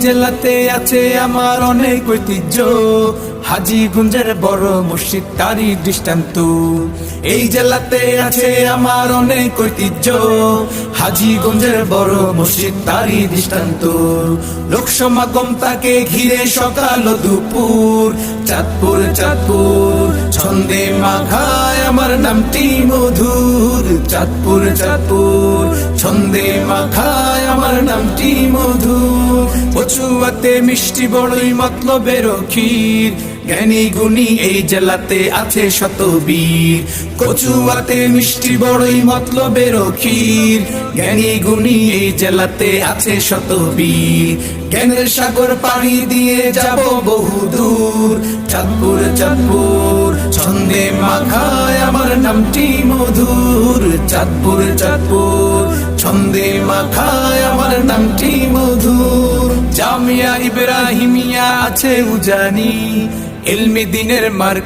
জেলাতে আছে আমার অনেক ঐতিহ্য, হাজীগঞ্জের বড় মসজিদ তারই দৃষ্টান্ত। এই জেলাতে আছে আমার অনেক ঐতিহ্য, হাজীগঞ্জের বড় মসজিদ তারই দৃষ্টান্ত। লোকসমাগম তাকে ঘিরে সকাল ও দুপুর, চাঁদপুর চাঁদপুর ছন্দে মাখায় আমার নামটি মধুর। চাঁদপুর চাঁদপুর ছন্দে মাখায় আমার নামটি মধুর। কচুয়াতে মিষ্টি বড়ই মতলবের ক্ষীর, জ্ঞানী গুণী এই জেলাতে আছে শত বীর। কচুয়াতে মিষ্টি বড়ই মতলবের ক্ষীর, জ্ঞানী গুণী এই জেলাতে আছে শত বীর। জ্ঞানের সাগর পাড়ি দিয়ে যাব বহু দূর। চাঁদপুর চাঁদপুর ছন্দে মাখায় আমার নামটি মধুর। চাঁদপুর চাঁদপুর ছন্দে মাখায় আমার নামটি মধুর। জামিয়া ইব্রাহিমিয়া আছে উজানি, ইলমে দ্বীনের মার্গ